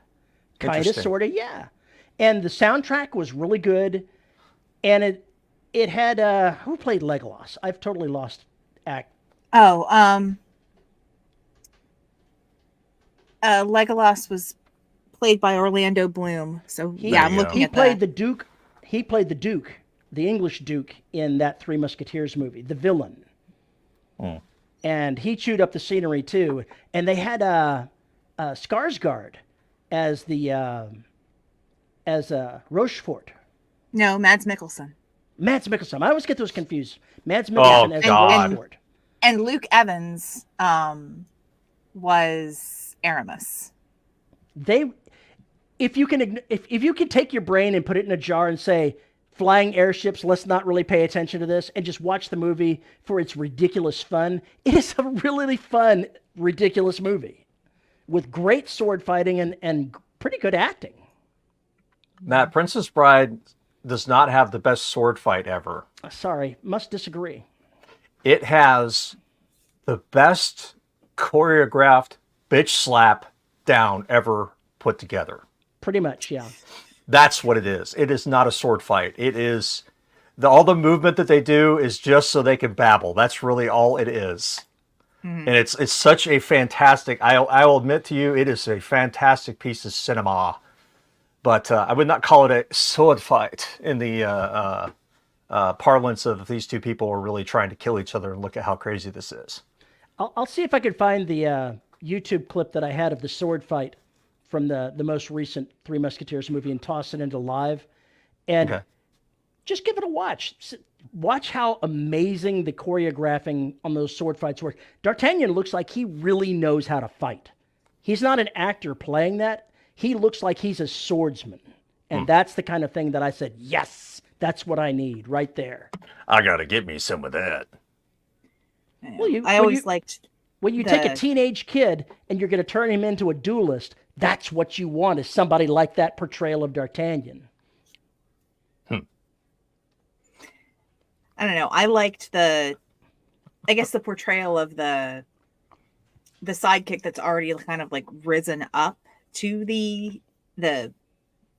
Kind of, Interesting. sort of, yeah. And the soundtrack was really good. And it had who played Legolas? I've totally lost act. Legolas was played by Orlando Bloom. So I'm looking at that. He played the Duke. He played the Duke, the English Duke, in that Three Musketeers movie, the villain. And he chewed up the scenery too. And they had Skarsgård as Rochefort. No, Mads Mikkelsen. Mads Mikkelsen. I always get those confused. Mads Mikkelsen as Rochefort. And Luke Evans was Aramis. If you can take your brain and put it in a jar and say, flying airships, let's not really pay attention to this, and just watch the movie for its ridiculous fun, it is a really fun, ridiculous movie with great sword fighting and pretty good acting. Matt, Princess Bride does not have the best sword fight ever. Sorry, must disagree. It has the best choreographed bitch slap down ever put together. Pretty much, yeah. That's what it is. It is not a sword fight. It is all the movement that they do is just so they can babble. That's really all it is. And it's such a fantastic. I will admit to you, it is a fantastic piece of cinema. But I would not call it a sword fight in the parlance of these two people are really trying to kill each other, and look at how crazy this is. I'll see if I can find the YouTube clip that I had of the sword fight from the most recent Three Musketeers movie and toss it into live. And just give it a watch. Watch how amazing the choreographing on those sword fights work. D'Artagnan looks like he really knows how to fight. He's not an actor playing that. He looks like he's a swordsman. And that's the kind of thing that I said, yes, That's what I need right there. I gotta get me some of that. Well, I always liked when you take a teenage kid and you're going to turn him into a duelist. That's what you want, is somebody like that portrayal of D'Artagnan. I don't know. I liked the portrayal of the sidekick that's already kind of like risen up to the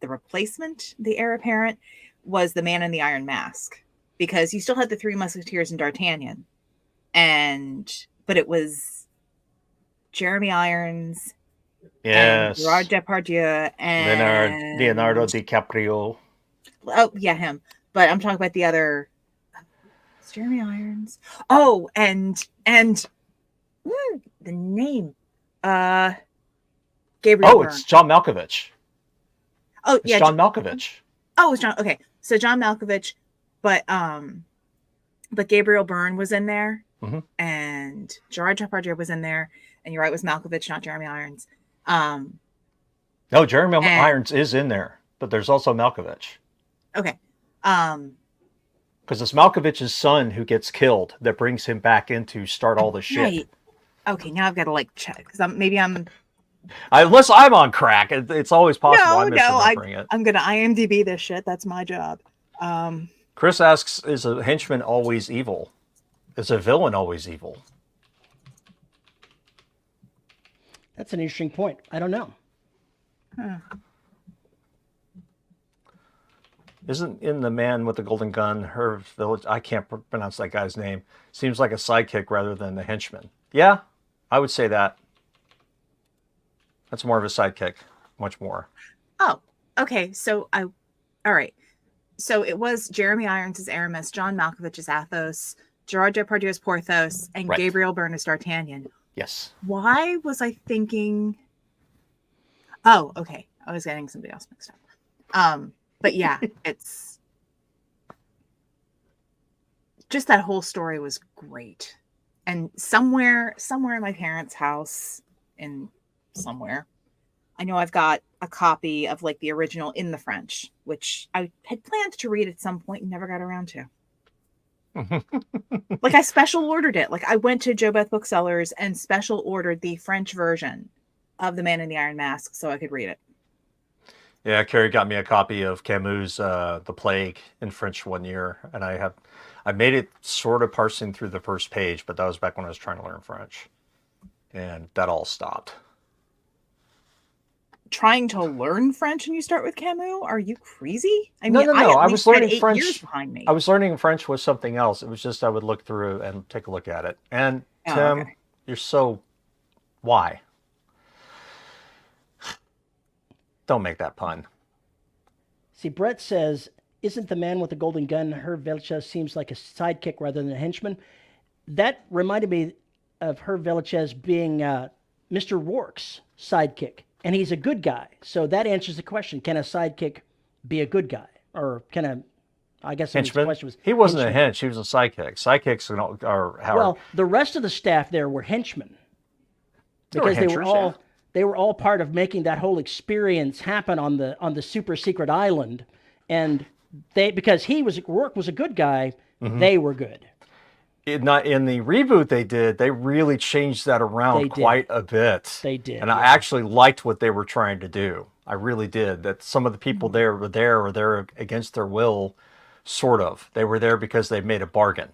replacement, the heir apparent, was the man in the iron mask, because you still had the three musketeers and D'Artagnan, but it was Jeremy Irons, yes, and Gerard Depardieu, and Leonardo DiCaprio. Oh yeah, him. But I'm talking about the other. It's Jeremy Irons. Oh, and the name, Gabriel. Oh, Byrne. it's John Malkovich. Oh It's yeah, John Malkovich. Oh, it's John. Okay, so John Malkovich, but Gabriel Byrne was in there, and Gerard Depardieu was in there, and you're right, it was Malkovich, not Jeremy Irons. No, Jeremy Irons is in there, but there's also Malkovich. Okay. Because it's Malkovich's son who gets killed that brings him back in to start all the shit. Right. Okay, now I've got to like check, because unless I'm on crack, it's always possible I'm misremembering it. I'm gonna IMDb this shit. That's my job. Chris asks, is a henchman always evil? Is a villain always evil? That's an interesting point. I don't know. Isn't in The Man with the Golden Gun, her village, I can't pronounce that guy's name, seems like a sidekick rather than the henchman. Yeah, I would say that. That's more of a sidekick, much more. Oh, okay. So all right. So it was Jeremy Irons as Aramis, John Malkovich as Athos, Gerard Depardieu as Porthos, and Right. Gabriel Byrne as D'Artagnan. Yes. Why was I thinking? Oh, okay. I was getting somebody else mixed up. But yeah, it's just that whole story was great. And somewhere in my parents' house, somewhere, I know I've got a copy of like the original in the French, which I had planned to read at some point and never got around to. Like I special ordered it. Like I went to Joe Beth Booksellers and special ordered the French version of The Man in the Iron Mask so I could read it. Yeah, Carrie got me a copy of Camus' The Plague in French one year, and I made it sort of parsing through the first page, but that was back when I was trying to learn French, and that all stopped. Trying to learn French and you start with Camus? Are you crazy? I No. mean, I was learning French. Years behind me. I was learning French with something else. It was just I would look through and take a look at it. And Tim, okay. You're so why? Don't make that pun. See, Brett says, isn't the man with the golden gun, Herr Velcha, seems like a sidekick rather than a henchman? That reminded me of Herr Velcha being Mr. Rourke's sidekick, and he's a good guy. So that answers the question, can a sidekick be a good guy? Or can a, I guess the question was... He wasn't a hench, he was a sidekick. Sidekicks are how... Well, the rest of the staff there were henchmen. Because they were all part of making that whole experience happen on the super secret island, and because Rourke was a good guy, they were good. In the reboot they really changed that around quite a bit. They did, and I actually liked what they were trying to do. I really did. That some of the people there were there against their will, sort of. They were there because they made a bargain,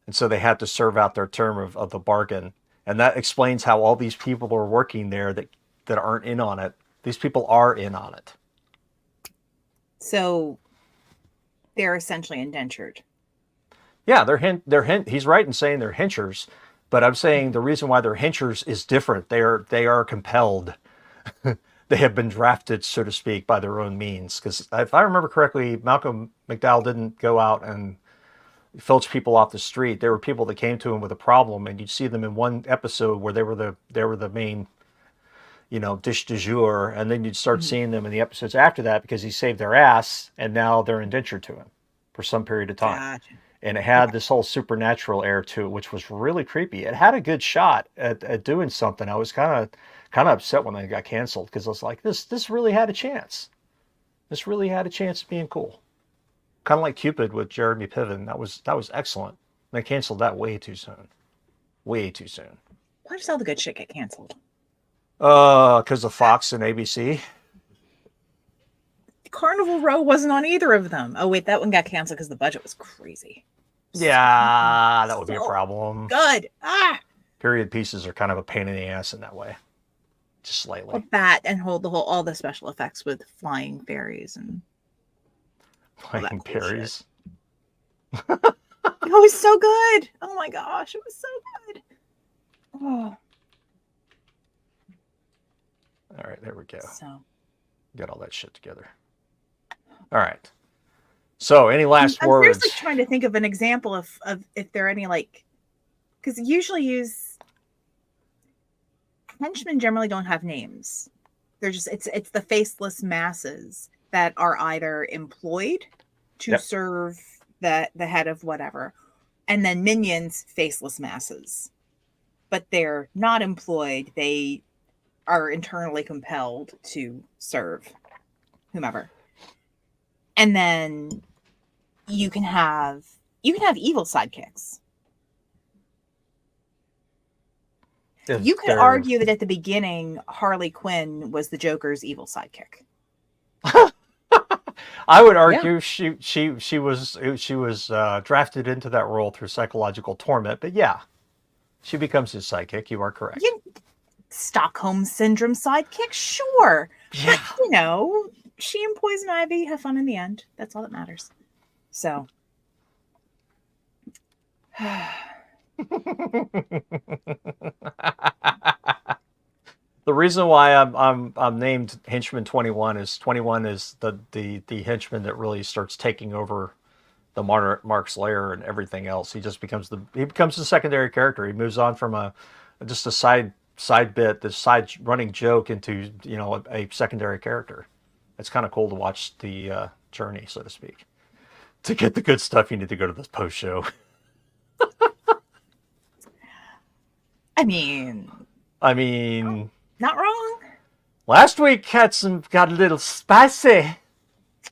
and so they had to serve out their term of the bargain. And that explains how all these people are working there that aren't in on it. These people are in on it. So they're essentially indentured. Yeah, they're he's right in saying they're henchers, but I'm saying the reason why they're henchers is different. They are compelled. They have been drafted, so to speak, by their own means. Because if I remember correctly, Malcolm McDowell didn't go out and filch people off the street. There were people that came to him with a problem, and you'd see them in one episode where they were the main, dish du jour, and then you'd start seeing them in the episodes after that because he saved their ass, and now they're indentured to him for some period of time. Gotcha. And it had this whole supernatural air to it, which was really creepy. It had a good shot at doing something. I was kind of upset when they got canceled because I was like, this really had a chance. This really had a chance of being cool. Kind of like Cupid with Jeremy Piven. That was excellent. They canceled that way too soon. Way too soon. Why does all the good shit get canceled? Because of Fox and ABC. Carnival Row wasn't on either of them. Oh wait, that one got canceled because the budget was crazy. Yeah, that would be a problem. Good. Period pieces are kind of a pain in the ass in that way. Just slightly. Well, that and all the special effects with flying fairies and Flying cool fairies. it was so good. Oh my gosh, it was so good. Oh. All right, there we go. So Got all that shit together. All right. So, any last I'm words? seriously trying to think of an example of if there are any, like, because usually henchmen generally don't have names. They're just it's the faceless masses that are either employed to serve the head of whatever, and then minions, faceless masses, but they're not employed. They are internally compelled to serve whomever. And then you can have evil sidekicks. You could argue that at the beginning, Harley Quinn was the Joker's evil sidekick. I would argue she was drafted into that role through psychological torment, but yeah, she becomes his sidekick. You are correct. Stockholm syndrome sidekick, sure. Yeah. But she and Poison Ivy have fun in the end. That's all that matters. So. The reason why I'm named Henchman 21 is 21 is the henchman that really starts taking over the Mark's lair and everything else. He just becomes the secondary character. He moves on from just a side bit, this side running joke into a secondary character. It's kind of cool to watch the journey, so to speak. To get the good stuff, you need to go to this post show. I mean, not wrong. Last week got a little spicy.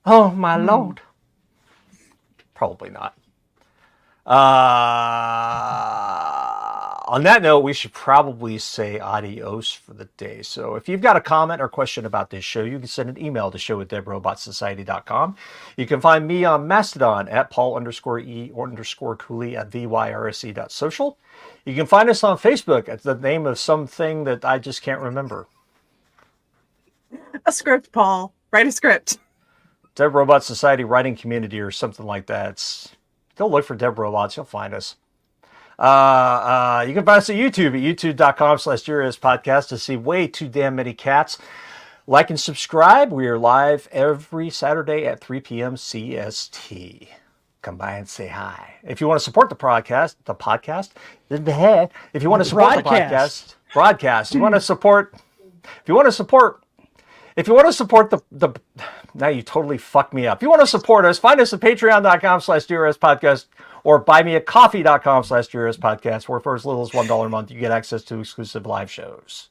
Oh my lord. Probably not. On that note, we should probably say adios for the day. So if you've got a comment or question about this show, you can send an email to show@deadrobotsociety.com. You can find me on Mastodon at Paul_E_Cooley at VYRSE.social. You can find us on Facebook at the name of something that I just can't remember. A script, Paul. Write a script. Dead Robot Society Writing Community or something like that. Go look for Dead Robots. You'll find us. You can find us at YouTube at youtube.com/DRS podcast to see way too damn many cats. Like and subscribe. We are live every Saturday at 3 p.m. CST. Come by and say hi. If you want to support the podcast, if you want to support the broadcast, you want to support the now you totally fucked me up. If you want to support us, find us at patreon.com/DRS podcast or buymeacoffee.com/DRS podcast, where for as little as $1 a month, you get access to exclusive live shows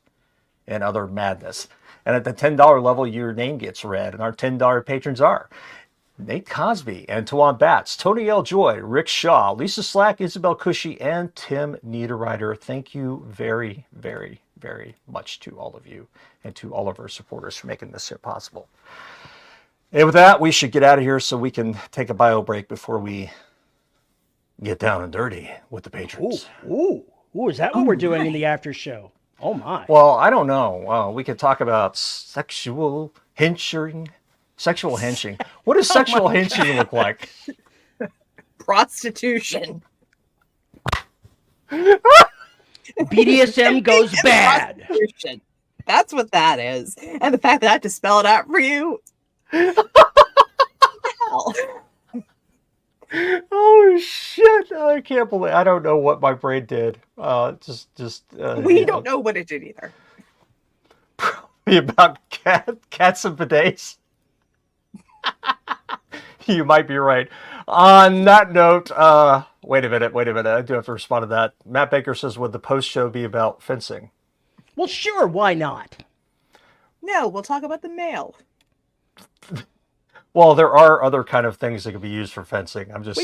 and other madness. And at the $10 level, your name gets read. And our $10 patrons are Nate Cosby, Antoine Batts, Tony L. Joy, Rick Shaw, Lisa Slack, Isabel Cushy, and Tim Niederreiter. Thank you very, very, very much to all of you and to all of our supporters for making this shit possible. And with that, we should get out of here so we can take a bio break before we get down and dirty with the patrons. Ooh, is that what we're doing in the after show? Oh my. Well, I don't know. We could talk about sexual henching. What does sexual henching look like? Prostitution. BDSM goes bad. Prostitution. That's what that is. And the fact that I have to spell it out for you. Hell. Oh shit! I can't believe. I don't know what my brain did. We don't know what it did either. Probably about cats and bidets. You might be right. On that note, wait a minute. I do have to respond to that. Matt Baker says, would the post show be about fencing? Well, sure. Why not? No, we'll talk about the mail. Well, there are other kind of things that could be used for fencing. I'm just